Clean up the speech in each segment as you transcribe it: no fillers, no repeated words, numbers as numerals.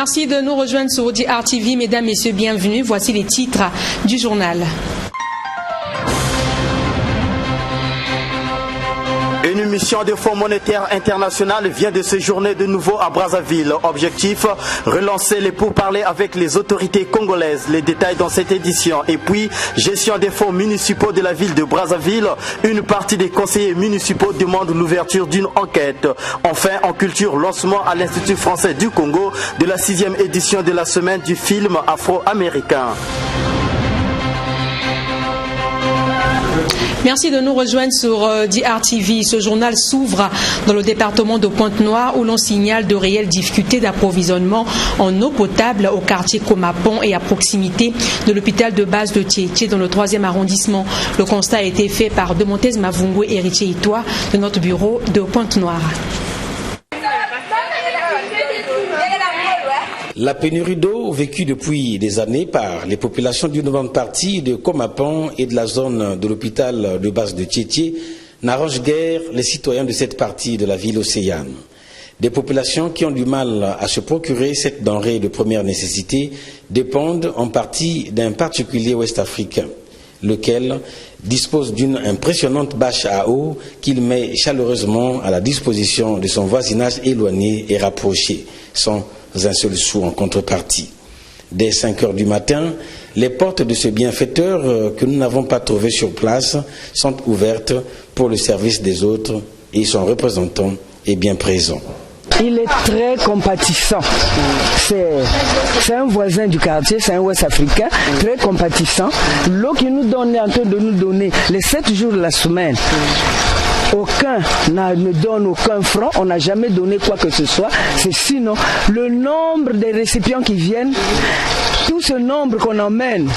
Merci de nous rejoindre sur DRTV. Mesdames, Messieurs, bienvenue. Voici les titres du journal. Une mission de Fonds monétaire international vient de séjourner de nouveau à Brazzaville. Objectif, relancer les pourparlers avec les autorités congolaises. Les détails dans cette édition. Et puis, gestion des fonds municipaux de la ville de Brazzaville. Une partie des conseillers municipaux demande l'ouverture d'une enquête. Enfin, en culture, lancement à l'Institut français du Congo de la 6e édition de la semaine du film afro-américain. Merci de nous rejoindre sur DRTV. Ce journal s'ouvre dans le département de Pointe-Noire où l'on signale de réelles difficultés d'approvisionnement en eau potable au quartier Komapon et à proximité de l'hôpital de base de Tietie dans le 3e arrondissement. Le constat a été fait par Demontez Mavungu, héritier Itoa de notre bureau de Pointe-Noire. La pénurie d'eau vécue depuis des années par les populations d'une grande partie de Komapon et de la zone de l'hôpital de base de Tietie n'arrange guère les citoyens de cette partie de la ville océane. Des populations qui ont du mal à se procurer cette denrée de première nécessité dépendent en partie d'un particulier ouest-africain, lequel dispose d'une impressionnante bâche à eau qu'il met chaleureusement à la disposition de son voisinage éloigné et rapproché, sans un seul sou en contrepartie. Dès 5 heures du matin, les portes de ce bienfaiteur que nous n'avons pas trouvé sur place sont ouvertes pour le service des autres et son représentant est bien présent. Il est très compatissant. C'est un voisin du quartier, c'est un Ouest-Africain, très compatissant. L'eau qu'il nous donne est en train de nous donner les 7 jours de la semaine. Aucun ne donne aucun franc, on n'a jamais donné quoi que ce soit. C'est sinon le nombre des récipients qui viennent, tout ce nombre qu'on emmène,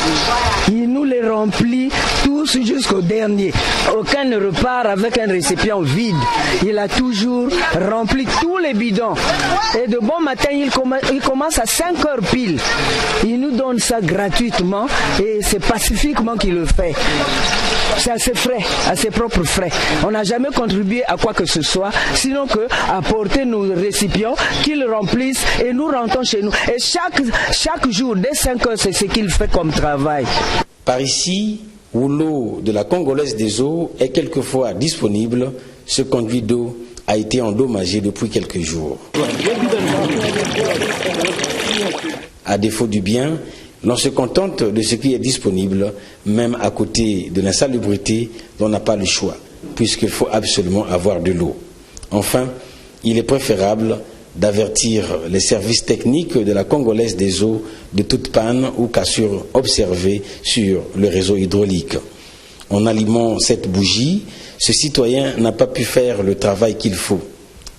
il nous les remplit tous jusqu'au dernier. Aucun ne repart avec un récipient vide. Il a toujours rempli tous les bidons. Et de bon matin, il commence à 5 heures pile. Il nous donne ça gratuitement et c'est pacifiquement qu'il le fait. C'est à ses frais, à ses propres frais. On n'a jamais contribué à quoi que ce soit, sinon que apporter nos récipients, qu'ils remplissent et nous rentrons chez nous. Et chaque jour, dès 5 heures, c'est ce qu'il fait comme travail. Par ici, où l'eau de la Congolaise des eaux est quelquefois disponible, ce conduit d'eau a été endommagé depuis quelques jours. À défaut du bien, l'on se contente de ce qui est disponible, même à côté de l'insalubrité, on n'a pas le choix, puisqu'il faut absolument avoir de l'eau. Enfin, il est préférable d'avertir les services techniques de la Congolaise des eaux de toute panne ou cassure observée sur le réseau hydraulique. En allumant cette bougie, ce citoyen n'a pas pu faire le travail qu'il faut.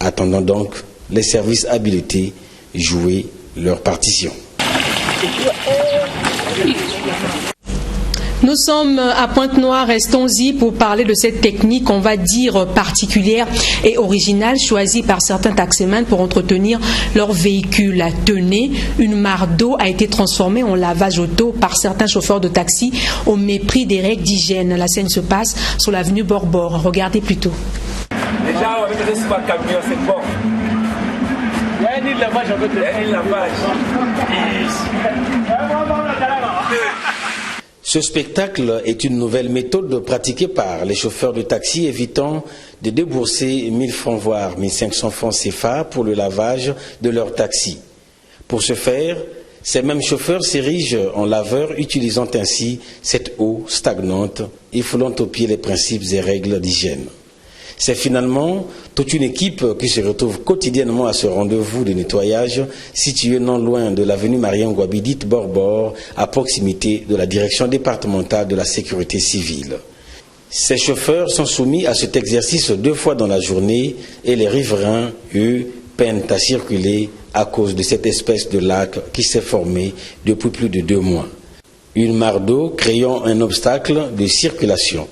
Attendant donc les services habilités jouer leur partition. Nous sommes à Pointe-Noire, restons-y pour parler de cette technique, on va dire particulière et originale, choisie par certains taximans pour entretenir leur véhicule. Tenez, une mare d'eau a été transformée en lavage auto par certains chauffeurs de taxi au mépris des règles d'hygiène. La scène se passe sur l'avenue Borbor. Regardez plutôt. Déjà, on va mettre sur un camion, c'est bon. Il y a un lavage, on va mettre un lavage. Ce spectacle est une nouvelle méthode pratiquée par les chauffeurs de taxi évitant de débourser 1000 francs voire 1500 francs CFA pour le lavage de leur taxi. Pour ce faire, ces mêmes chauffeurs s'érigent en laveurs utilisant ainsi cette eau stagnante et foulant aux pieds les principes et règles d'hygiène. C'est finalement toute une équipe qui se retrouve quotidiennement à ce rendez-vous de nettoyage situé non loin de l'avenue Mariengouabi dite Borbor, à proximité de la direction départementale de la sécurité civile. Ces chauffeurs sont soumis à cet exercice 2 fois dans la journée et les riverains, eux, peinent à circuler à cause de cette espèce de lac qui s'est formé depuis plus de 2 mois. Une mare d'eau créant un obstacle de circulation.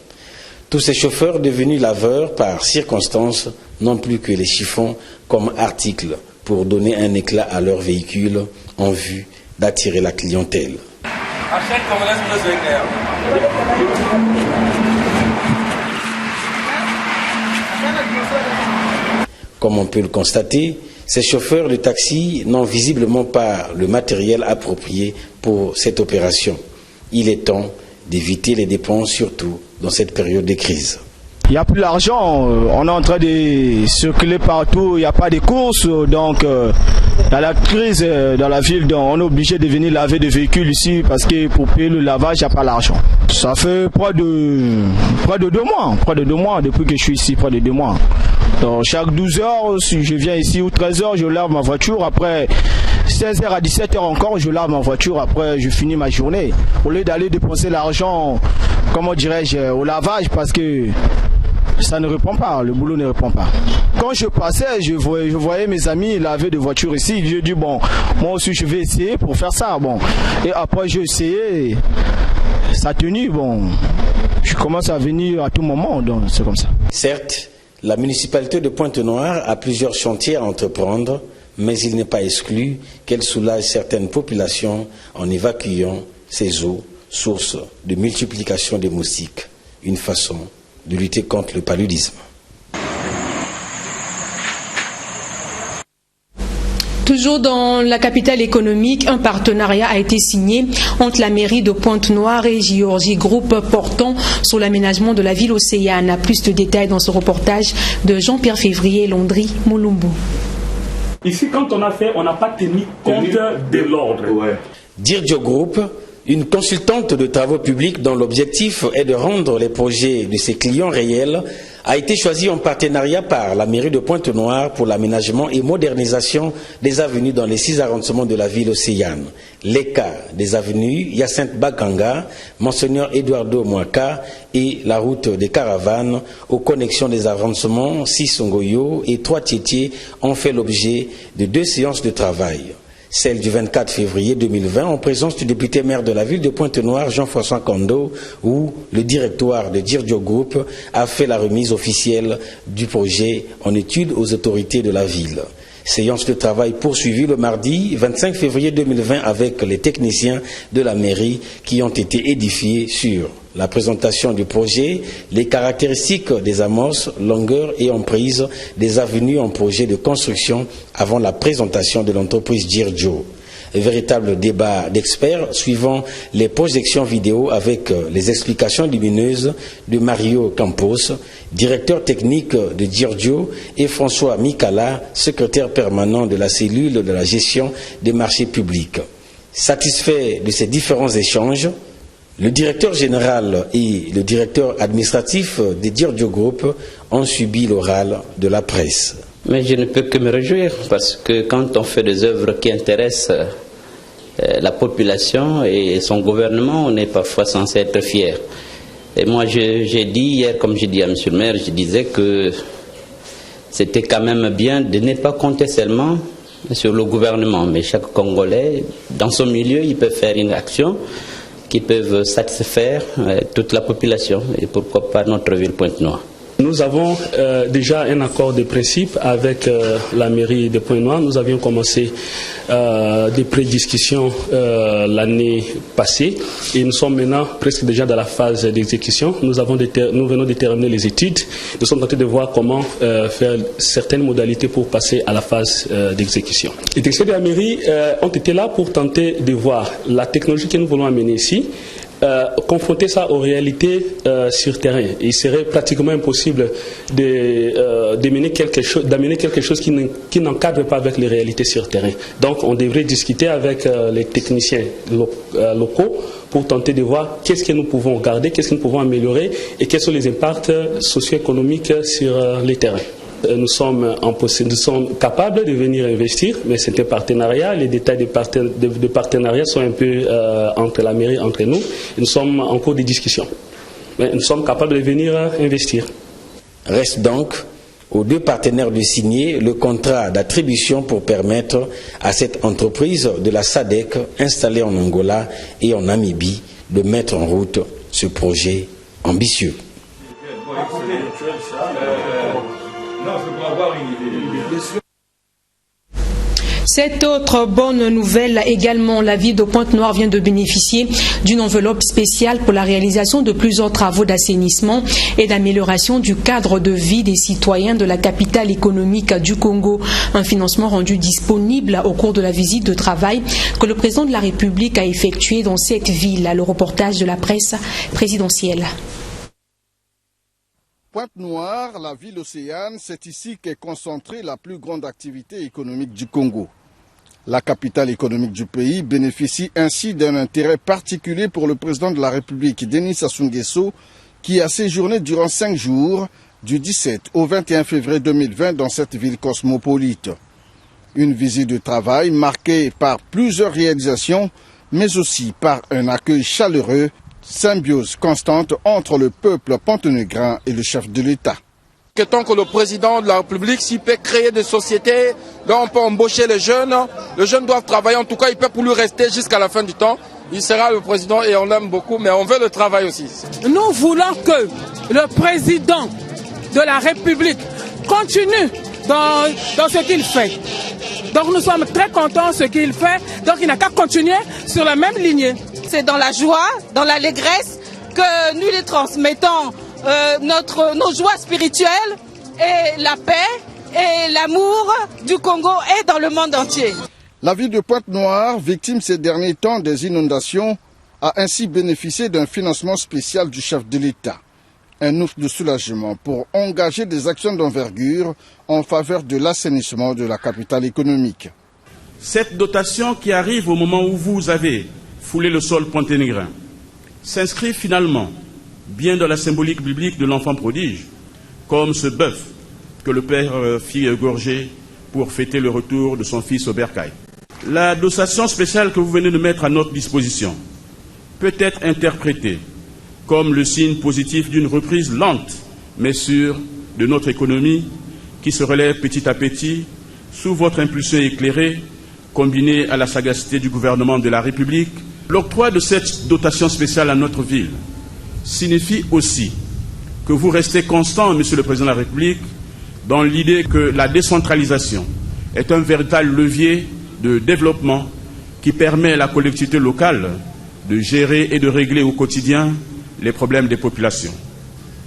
Tous ces chauffeurs devenus laveurs par circonstance n'ont plus que les chiffons comme article pour donner un éclat à leur véhicule en vue d'attirer la clientèle. Comme on peut le constater, Ces chauffeurs de taxi n'ont visiblement pas le matériel approprié pour cette opération. Il est temps d'éviter les dépenses, surtout dans cette période de crise. Il n'y a plus d'argent, on est en train de circuler partout, il n'y a pas de courses, donc dans la crise dans la ville, donc, on est obligé de venir laver des véhicules ici parce que pour payer le lavage, il n'y a pas l'argent. Ça fait près de 2 mois depuis que je suis ici, près de 2 mois. Donc chaque 12 heures, si je viens ici ou 13 heures, je lave ma voiture, après 16h à 17h encore, je lave ma voiture, après je finis ma journée. Au lieu d'aller dépenser l'argent, comment dirais-je, au lavage parce que ça ne répond pas, le boulot ne répond pas. Quand je passais, je voyais mes amis laver des voitures ici. J'ai dit bon, moi aussi je vais essayer pour faire ça. Bon. Et après j'ai essayé, ça a tenu. Bon, je commence à venir à tout moment, donc c'est comme ça. Certes, la municipalité de Pointe-Noire a plusieurs chantiers à entreprendre, mais il n'est pas exclu qu'elle soulage certaines populations en évacuant ces eaux, source de multiplication des moustiques. Une façon de lutter contre le paludisme. Toujours dans la capitale économique, un partenariat a été signé entre la mairie de Pointe-Noire et Georgie Group portant sur l'aménagement de la ville océane. Plus de détails dans ce reportage de Jean-Pierre Février et Landry Moulumbu. Ici, quand on a fait, on n'a pas tenu compte de l'ordre. Ouais. Dirjo Group, une consultante de travaux publics dont l'objectif est de rendre les projets de ses clients réels, a été choisie en partenariat par la mairie de Pointe-Noire pour l'aménagement et modernisation des avenues dans les 6 arrondissements de la ville océane. Les cas des avenues Hyacinthe Bakanga, Monseigneur Eduardo Mwaka et la route des Caravanes aux connexions des arrondissements 6 Ngoyo et 3 Tietie ont fait l'objet de 2 séances de travail. Celle du 24 février 2020 en présence du député maire de la ville de Pointe-Noire, Jean-François Kondo, où le directoire de Dirjo Group a fait la remise officielle du projet en étude aux autorités de la ville. Séance de travail poursuivie le mardi 25 février 2020 avec les techniciens de la mairie qui ont été édifiés sur la présentation du projet, les caractéristiques des amorces, longueur et emprise des avenues en projet de construction avant la présentation de l'entreprise Dirjo. Véritable débat d'experts suivant les projections vidéo avec les explications lumineuses de Mario Campos, directeur technique de Dirjo, et François Mikala, secrétaire permanent de la cellule de la gestion des marchés publics. Satisfait de ces différents échanges, le directeur général et le directeur administratif de Dirjo Group ont subi l'oral de la presse. Mais je ne peux que me réjouir parce que quand on fait des œuvres qui intéressent la population et son gouvernement, on est parfois censé être fier. Et moi j'ai dit hier, comme j'ai dit à M. le maire, je disais que c'était quand même bien de ne pas compter seulement sur le gouvernement, mais chaque Congolais, dans son milieu, il peut faire une action qui peut satisfaire toute la population et pourquoi pas notre ville Pointe-Noire. Nous avons déjà un accord de principe avec la mairie de Pointe-Noire. Nous avions commencé des prédiscussions l'année passée et nous sommes maintenant presque déjà dans la phase d'exécution. Nous venons de terminer les études. Nous sommes en train de voir comment faire certaines modalités pour passer à la phase d'exécution. Les techniciens de la mairie ont été là pour tenter de voir la technologie que nous voulons amener ici. Confronter ça aux réalités sur terrain. Il serait pratiquement impossible d'amener quelque chose qui n'encadre pas avec les réalités sur terrain. Donc on devrait discuter avec les techniciens locaux pour tenter de voir qu'est-ce que nous pouvons garder, qu'est-ce que nous pouvons améliorer et quels sont les impacts socio-économiques sur les terrains. Nous sommes capables de venir investir, mais c'est un partenariat. Les détails de partenariat sont un peu entre la mairie, entre nous. Nous sommes en cours de discussion. Mais nous sommes capables de venir investir. Reste donc aux 2 partenaires de signer le contrat d'attribution pour permettre à cette entreprise de la SADC installée en Angola et en Namibie de mettre en route ce projet ambitieux. Cette autre bonne nouvelle également, la ville de Pointe-Noire vient de bénéficier d'une enveloppe spéciale pour la réalisation de plusieurs travaux d'assainissement et d'amélioration du cadre de vie des citoyens de la capitale économique du Congo. Un financement rendu disponible au cours de la visite de travail que le président de la République a effectuée dans cette ville. Le reportage de la presse présidentielle. Pointe-Noire, la ville océane, c'est ici qu'est concentrée la plus grande activité économique du Congo. La capitale économique du pays bénéficie ainsi d'un intérêt particulier pour le président de la République, Denis Sassou Nguesso, qui a séjourné durant 5 jours, du 17 au 21 février 2020 dans cette ville cosmopolite. Une visite de travail marquée par plusieurs réalisations, mais aussi par un accueil chaleureux, symbiose constante entre le peuple ponténégrin et le chef de l'État. Tant que le président de la République, s'il peut créer des sociétés, dont on peut embaucher les jeunes doivent travailler, en tout cas il peut pour lui rester jusqu'à la fin du temps. Il sera le président et on l'aime beaucoup, mais on veut le travail aussi. Nous voulons que le président de la République continue dans ce qu'il fait. Donc nous sommes très contents de ce qu'il fait, donc il n'a qu'à continuer sur la même lignée. C'est dans la joie, dans l'allégresse que nous les transmettons nos joies spirituelles et la paix et l'amour du Congo et dans le monde entier. La ville de Pointe-Noire, victime ces derniers temps des inondations, a ainsi bénéficié d'un financement spécial du chef de l'État. Un ouf de soulagement pour engager des actions d'envergure en faveur de l'assainissement de la capitale économique. Cette dotation qui arrive au moment où vous avez foulé le sol ponténégrin s'inscrit finalement bien dans la symbolique biblique de l'enfant prodige, comme ce bœuf que le père fit égorger pour fêter le retour de son fils au bercail. La dotation spéciale que vous venez de mettre à notre disposition peut être interprétée comme le signe positif d'une reprise lente, mais sûre, de notre économie qui se relève petit à petit sous votre impulsion éclairée, combinée à la sagacité du gouvernement de la République. L'octroi de cette dotation spéciale à notre ville signifie aussi que vous restez constant, Monsieur le Président de la République, dans l'idée que la décentralisation est un véritable levier de développement qui permet à la collectivité locale de gérer et de régler au quotidien les problèmes des populations.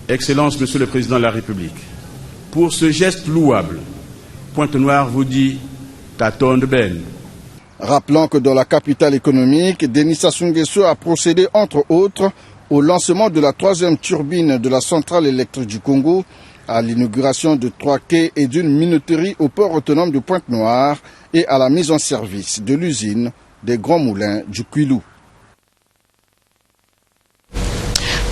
Excellence, Monsieur le Président de la République, pour ce geste louable, Pointe-Noire vous dit Tatonde Ben. Rappelons que dans la capitale économique, Denis Sassou Nguesso a procédé entre autres au lancement de la 3e turbine de la centrale électrique du Congo, à l'inauguration de 3 quais et d'une minoterie au port autonome de Pointe-Noire et à la mise en service de l'usine des Grands Moulins du Kwilu.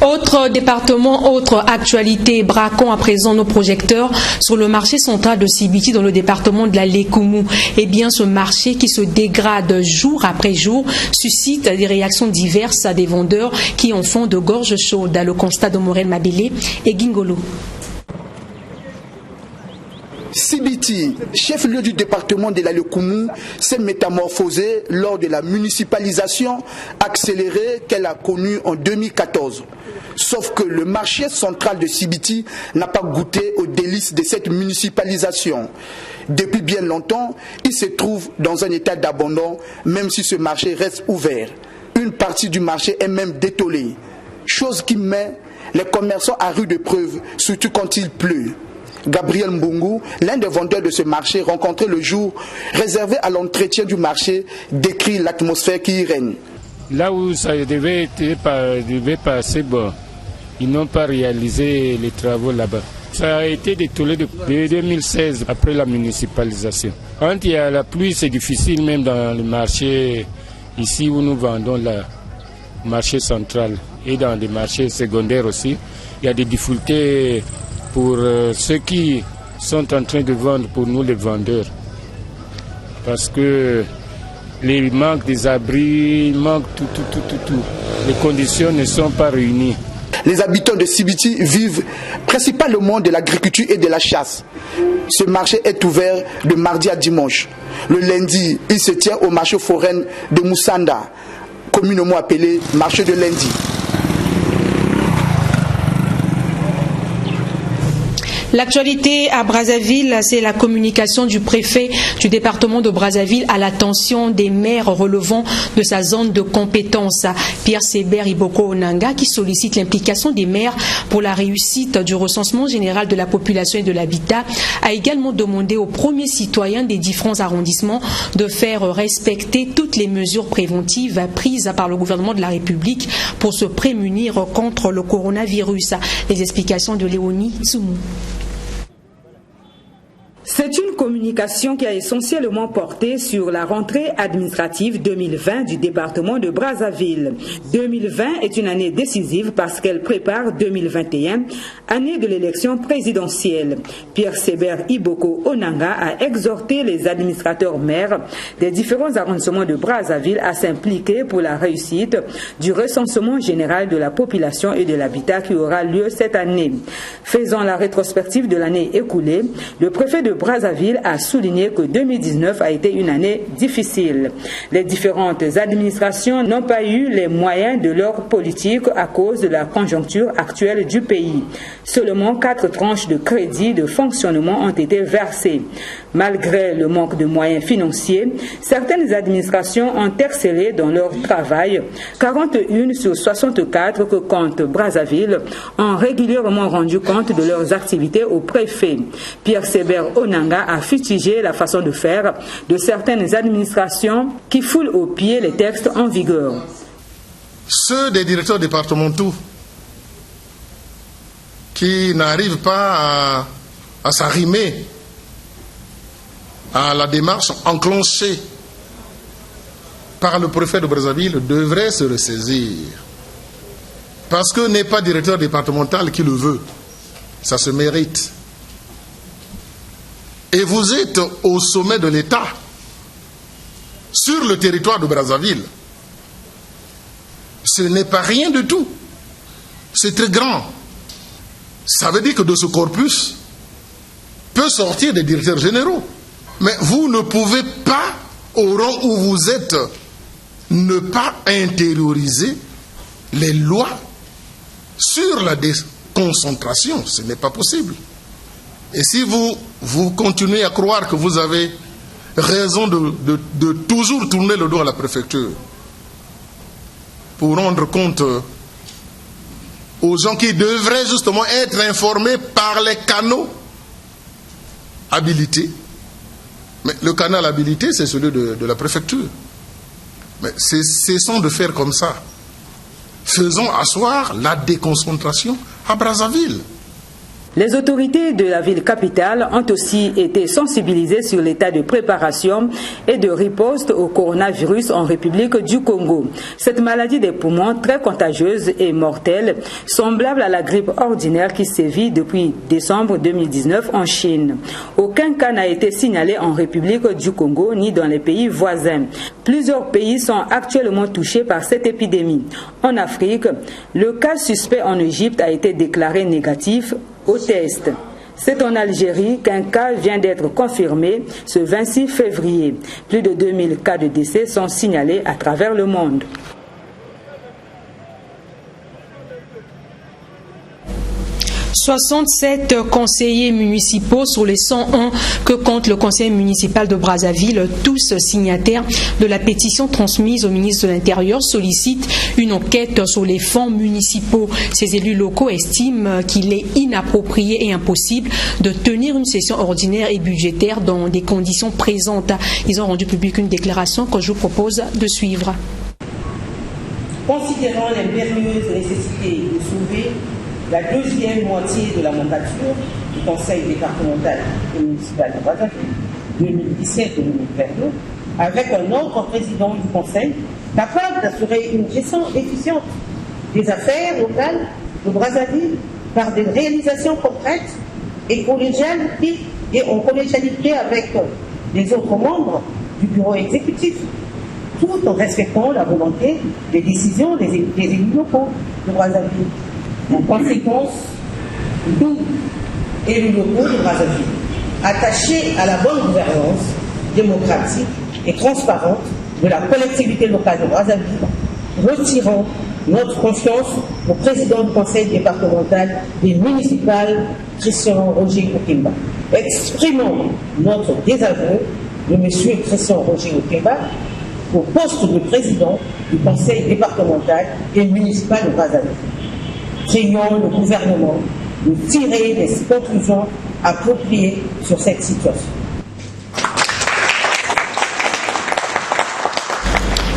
Autre département, autre actualité, braquons à présent nos projecteurs sur le marché central de Sibiti dans le département de la Lékoumou. Eh bien, ce marché qui se dégrade jour après jour suscite des réactions diverses à des vendeurs qui en font de gorge chaude. Le constat de Morel Mabélé et Gingolo. Sibiti, chef-lieu du département de la Lékoumou, s'est métamorphosé lors de la municipalisation accélérée qu'elle a connue en 2014. Sauf que le marché central de Sibiti n'a pas goûté aux délices de cette municipalisation. Depuis bien longtemps, il se trouve dans un état d'abandon, même si ce marché reste ouvert. Une partie du marché est même détolée, chose qui met les commerçants à rude épreuve, surtout quand il pleut. Gabriel Mbungu, l'un des vendeurs de ce marché rencontré le jour réservé à l'entretien du marché, décrit l'atmosphère qui y règne. Là où ça devait passer, bon, ils n'ont pas réalisé les travaux là-bas. Ça a été détolé depuis 2016, après la municipalisation. Quand il y a la pluie, c'est difficile même dans le marché, ici où nous vendons le marché central et dans des marchés secondaires aussi. Il y a des difficultés pour ceux qui sont en train de vendre, pour nous les vendeurs. Parce que les manques des abris, manque tout. Les conditions ne sont pas réunies. Les habitants de Sibiti vivent principalement de l'agriculture et de la chasse. Ce marché est ouvert de mardi à dimanche. Le lundi, il se tient au marché forain de Moussanda, communément appelé marché de lundi. L'actualité à Brazzaville, c'est la communication du préfet du département de Brazzaville à l'attention des maires relevant de sa zone de compétence. Pierre Seber Iboko Onanga, qui sollicite l'implication des maires pour la réussite du recensement général de la population et de l'habitat, a également demandé aux premiers citoyens des différents arrondissements de faire respecter toutes les mesures préventives prises par le gouvernement de la République pour se prémunir contre le coronavirus. Les explications de Léonie Tsoumou. C'est une communication qui a essentiellement porté sur la rentrée administrative 2020 du département de Brazzaville. 2020 est une année décisive parce qu'elle prépare 2021, année de l'élection présidentielle. Pierre Seber Iboko Onanga a exhorté les administrateurs maires des différents arrondissements de Brazzaville à s'impliquer pour la réussite du recensement général de la population et de l'habitat qui aura lieu cette année. Faisant la rétrospective de l'année écoulée, le préfet de Brazzaville a souligné que 2019 a été une année difficile. Les différentes administrations n'ont pas eu les moyens de leur politique à cause de la conjoncture actuelle du pays. Seulement 4 tranches de crédit de fonctionnement ont été versées. Malgré le manque de moyens financiers, certaines administrations ont excellé dans leur travail. 41 sur 64 que compte Brazzaville ont régulièrement rendu compte de leurs activités au préfet. Pierre Seber Onanga a fustigé la façon de faire de certaines administrations qui foulent aux pieds les textes en vigueur. Ceux des directeurs départementaux qui n'arrivent pas à s'arrimer à la démarche enclenchée par le préfet de Brazzaville devraient se ressaisir. Parce que n'est pas directeur départemental qui le veut. Ça se mérite. Et vous êtes au sommet de l'État, sur le territoire de Brazzaville. Ce n'est pas rien du tout. C'est très grand. Ça veut dire que de ce corpus peut sortir des directeurs généraux. Mais vous ne pouvez pas, au rang où vous êtes, ne pas intérioriser les lois sur la déconcentration. Ce n'est pas possible. Et si vous continuez à croire que vous avez raison de toujours tourner le dos à la préfecture pour rendre compte aux gens qui devraient justement être informés par les canaux habilités. Mais le canal habilité, c'est celui de la préfecture. Mais cessons de faire comme ça. Faisons asseoir la déconcentration à Brazzaville. Les autorités de la ville capitale ont aussi été sensibilisées sur l'état de préparation et de riposte au coronavirus en République du Congo. Cette maladie des poumons très contagieuse et mortelle, semblable à la grippe ordinaire qui sévit depuis décembre 2019 en Chine. Aucun cas n'a été signalé en République du Congo ni dans les pays voisins. Plusieurs pays sont actuellement touchés par cette épidémie. En Afrique, le cas suspect en Égypte a été déclaré négatif au test. C'est en Algérie qu'un cas vient d'être confirmé ce 26 février. Plus de 2000 cas de décès sont signalés à travers le monde. « 67 conseillers municipaux sur les 101 que compte le conseil municipal de Brazzaville, tous signataires de la pétition transmise au ministre de l'Intérieur, sollicitent une enquête sur les fonds municipaux. Ces élus locaux estiment qu'il est inapproprié et impossible de tenir une session ordinaire et budgétaire dans des conditions présentes. Ils ont rendu publique une déclaration que je vous propose de suivre. Considérant l'impérieuse nécessité de sauver la deuxième moitié de la mandature du Conseil départemental et municipal de Brazzaville 2017-2022, avec un autre président du Conseil capable d'assurer une gestion efficiente des affaires locales de Brazzaville par des réalisations concrètes et collégiales et en collégialité avec les autres membres du bureau exécutif, tout en respectant la volonté des décisions des élus locaux de Brazzaville. En conséquence, nous, élus locaux de Brazzaville, attachés à la bonne gouvernance démocratique et transparente de la collectivité locale de Brazzaville, retirons notre confiance au président du conseil départemental et municipal, Christian Roger Okimba. Exprimons notre désaveu de M. Christian Roger Okimba au poste de président du conseil départemental et municipal de Brazzaville. Prions le gouvernement de tirer des conclusions appropriées sur cette situation.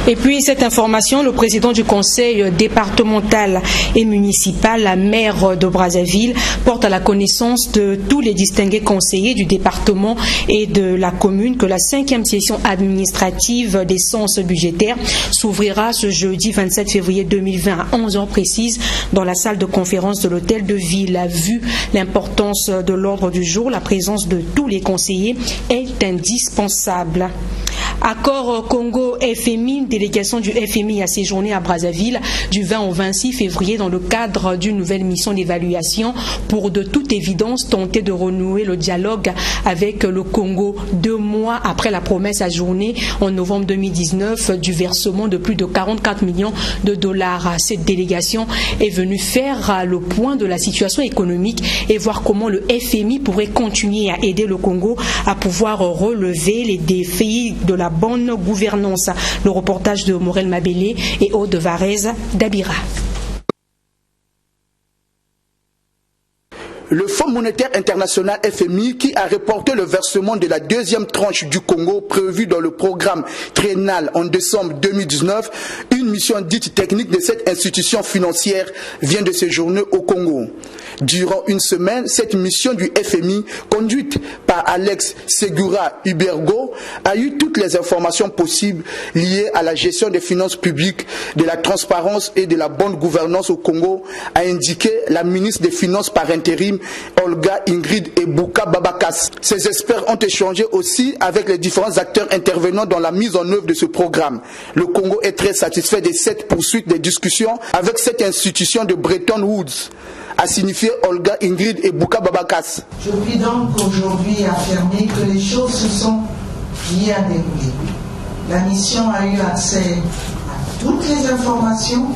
Et puis cette information, le président du conseil départemental et municipal, la maire de Brazzaville, porte à la connaissance de tous les distingués conseillers du département et de la commune que la 5e session administrative des séances budgétaires s'ouvrira ce jeudi 27 février 2020 à 11h précise dans la salle de conférence de l'hôtel de ville. Vu l'importance de l'ordre du jour, la présence de tous les conseillers est indispensable. Accord Congo-FMI, une délégation du FMI a séjourné à Brazzaville du 20 au 26 février dans le cadre d'une nouvelle mission d'évaluation pour de toute évidence tenter de renouer le dialogue avec le Congo 2 mois après la promesse ajournée en novembre 2019 du versement de plus de 44 millions de dollars. Cette délégation est venue faire le point de la situation économique et voir comment le FMI pourrait continuer à aider le Congo à pouvoir relever les défis de la bonne gouvernance. Le reportage de Morel Mabélé et Aude Varese d'Abira. Le Fonds monétaire international FMI qui a reporté le versement de la 2e tranche du Congo prévu dans le programme triennal en décembre 2019, une mission dite technique de cette institution financière vient de séjourner au Congo. Durant une semaine, cette mission du FMI, conduite par Alex Segura Ubergo, a eu toutes les informations possibles liées à la gestion des finances publiques, de la transparence et de la bonne gouvernance au Congo, a indiqué la ministre des Finances par intérim, Olga Ingrid Ebuka Babakas. Ces experts ont échangé aussi avec les différents acteurs intervenant dans la mise en œuvre de ce programme. Le Congo est très satisfait de cette poursuite des discussions avec cette institution de Bretton Woods, a signifié Olga Ingrid Ebuka Babakas. Je puis donc aujourd'hui affirmer que les choses se sont bien déroulées. La mission a eu accès à toutes les informations.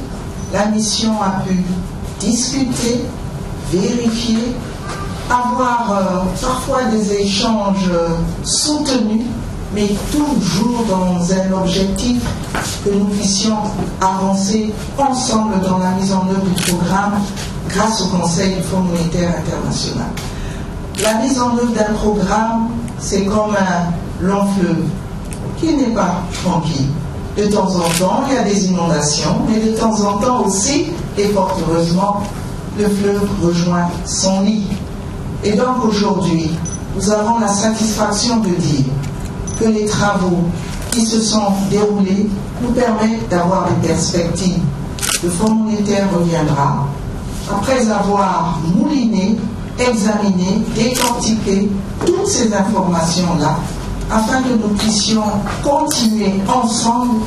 La mission a pu discuter, vérifier, avoir parfois des échanges soutenus, mais toujours dans un objectif que nous puissions avancer ensemble dans la mise en œuvre du programme grâce au Conseil du Fonds monétaire international. La mise en œuvre d'un programme, c'est comme un long fleuve qui n'est pas tranquille. De temps en temps, il y a des inondations, mais de temps en temps aussi, et fort heureusement, le fleuve rejoint son lit. Et donc aujourd'hui, nous avons la satisfaction de dire que les travaux qui se sont déroulés nous permettent d'avoir des perspectives. Le Fonds monétaire reviendra après avoir mouliné, examiné, décortiqué toutes ces informations-là, afin que nous puissions continuer ensemble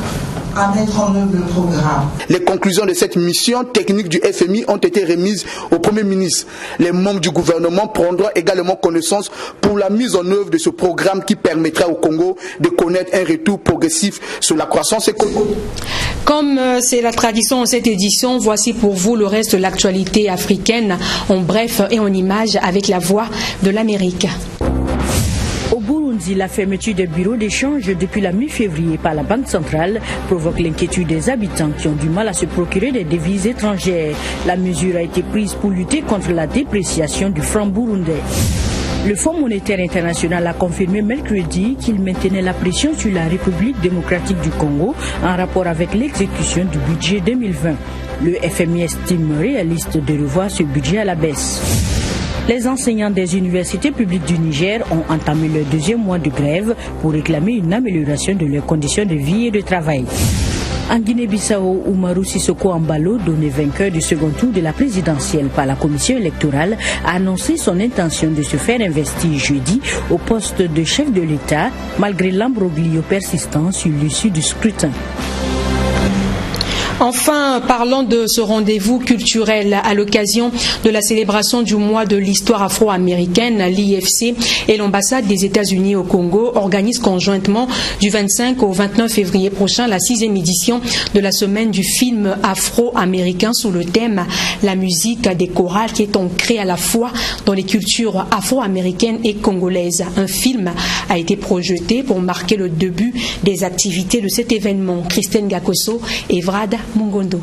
à mettre en œuvre le programme. Les conclusions de cette mission technique du FMI ont été remises au Premier ministre. Les membres du gouvernement prendront également connaissance pour la mise en œuvre de ce programme qui permettra au Congo de connaître un retour progressif sur la croissance économique. Comme c'est la tradition en cette édition, voici pour vous le reste de l'actualité africaine en bref et en images avec la voix de l'Amérique. Au Burundi, la fermeture des bureaux d'échange depuis la mi-février par la Banque centrale provoque l'inquiétude des habitants qui ont du mal à se procurer des devises étrangères. La mesure a été prise pour lutter contre la dépréciation du franc burundais. Le Fonds monétaire international a confirmé mercredi qu'il maintenait la pression sur la République démocratique du Congo en rapport avec l'exécution du budget 2020. Le FMI estime réaliste de revoir ce budget à la baisse. Les enseignants des universités publiques du Niger ont entamé leur 2e mois de grève pour réclamer une amélioration de leurs conditions de vie et de travail. En Guinée-Bissau, Oumarou Sissoko Embalo, donné vainqueur du second tour de la présidentielle par la commission électorale, a annoncé son intention de se faire investir jeudi au poste de chef de l'État, malgré l'imbroglio persistant sur l'issue du scrutin. Enfin, parlons de ce rendez-vous culturel à l'occasion de la célébration du mois de l'histoire afro-américaine. L'IFC et l'ambassade des États-Unis au Congo organisent conjointement du 25 au 29 février prochain la 6e édition de la semaine du film afro-américain sous le thème « La musique des chorales » qui est ancrée à la fois dans les cultures afro-américaines et congolaises. Un film a été projeté pour marquer le début des activités de cet événement. Christine Gakoso et Vrad Mungondo.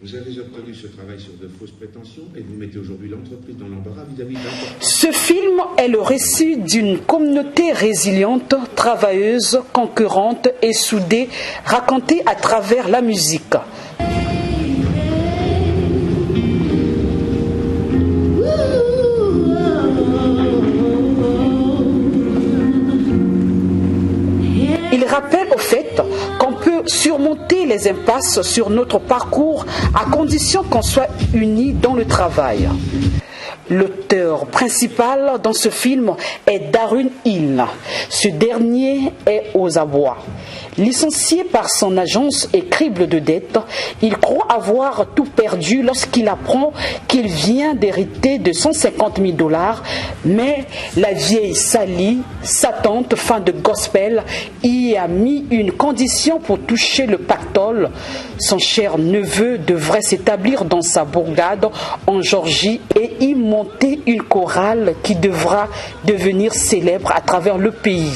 Vous avez obtenu ce travail sur de fausses prétentions et vous mettez aujourd'hui l'entreprise dans l'embarras vis-à-vis d'un... Ce film est le récit d'une communauté résiliente, travailleuse, concurrente et soudée, racontée à travers la musique. Il rappelle au fait qu'on peut surmonter les impasses sur notre parcours à condition qu'on soit unis dans le travail. L'auteur principal dans ce film est Darun Hill. Ce dernier est aux abois. Licencié par son agence et crible de dettes, il croit avoir tout perdu lorsqu'il apprend qu'il vient d'hériter de 150 000 $, mais la vieille Sally, sa tante fan de gospel, y a mis une condition pour toucher le pactole. Son cher neveu devrait s'établir dans sa bourgade en Géorgie et y monter une chorale qui devra devenir célèbre à travers le pays.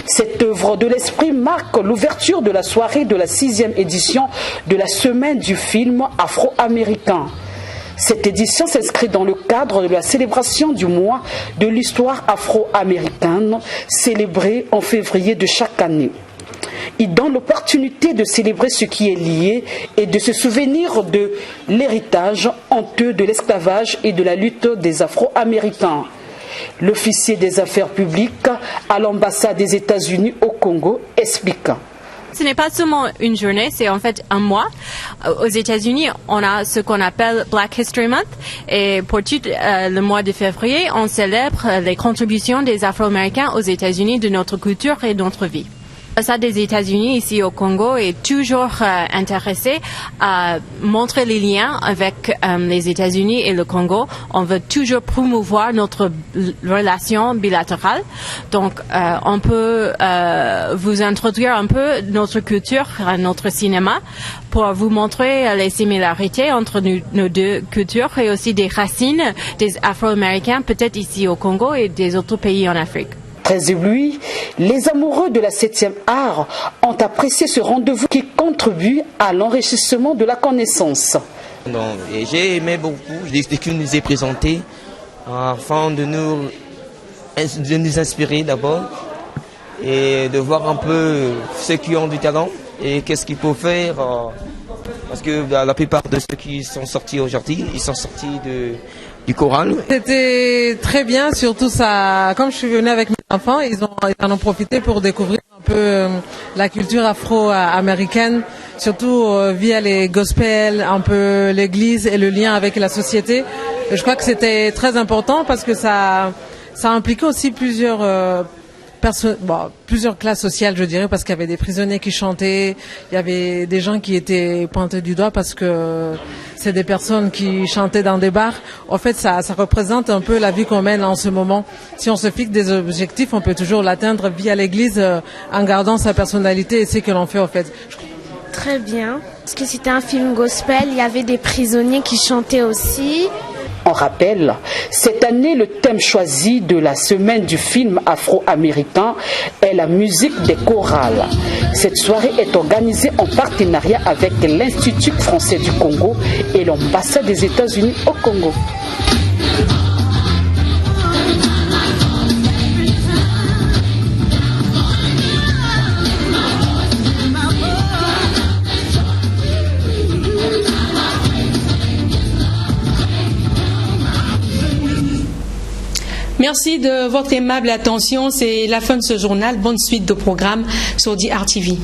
Cette œuvre de l'esprit marque l'ouverture de la soirée de la 6e édition de la semaine du film afro-américain. Cette édition s'inscrit dans le cadre de la célébration du mois de l'histoire afro-américaine, célébrée en février de chaque année. Il donne l'opportunité de célébrer ce qui est lié et de se souvenir de l'héritage honteux de l'esclavage et de la lutte des Afro-Américains. L'officier des affaires publiques à l'ambassade des États-Unis au Congo explique. Ce n'est pas seulement une journée, c'est en fait un mois. Aux États-Unis, on a ce qu'on appelle Black History Month. Et pour tout le mois de février, on célèbre les contributions des Afro-Américains aux États-Unis de notre culture et de notre vie. L'ambassade des États-Unis ici au Congo est toujours intéressée à montrer les liens avec les États-Unis et le Congo. On veut toujours promouvoir notre relation bilatérale. Donc, on peut vous introduire un peu notre culture, notre cinéma, pour vous montrer les similarités entre nos deux cultures et aussi des racines des Afro-Américains, peut-être ici au Congo et des autres pays en Afrique. Très éblouis, les amoureux de la 7e art ont apprécié ce rendez-vous qui contribue à l'enrichissement de la connaissance. J'ai aimé beaucoup ce qu'il nous est présenté afin de nous inspirer d'abord et de voir un peu ceux qui ont du talent et qu'est-ce qu'il faut faire. Parce que la plupart de ceux qui sont sortis aujourd'hui, ils sont sortis du choral. C'était très bien, surtout ça, comme je suis venue avec mes enfants, ils en ont profité pour découvrir un peu la culture afro-américaine, surtout via les gospels, un peu l'église et le lien avec la société. Et je crois que c'était très important parce que ça impliquait aussi plusieurs classes sociales, je dirais, parce qu'il y avait des prisonniers qui chantaient, il y avait des gens qui étaient pointés du doigt parce que c'est des personnes qui chantaient dans des bars. En fait, ça représente un peu la vie qu'on mène en ce moment. Si on se fixe des objectifs, on peut toujours l'atteindre via l'église en gardant sa personnalité et ce que l'on fait, en fait. Très bien, parce que c'était un film gospel, il y avait des prisonniers qui chantaient aussi. On rappelle, cette année, le thème choisi de la semaine du film afro-américain est la musique des chorales. Cette soirée est organisée en partenariat avec l'Institut français du Congo et l'ambassade des États-Unis au Congo. Merci de votre aimable attention. C'est la fin de ce journal. Bonne suite de programme sur DRTV.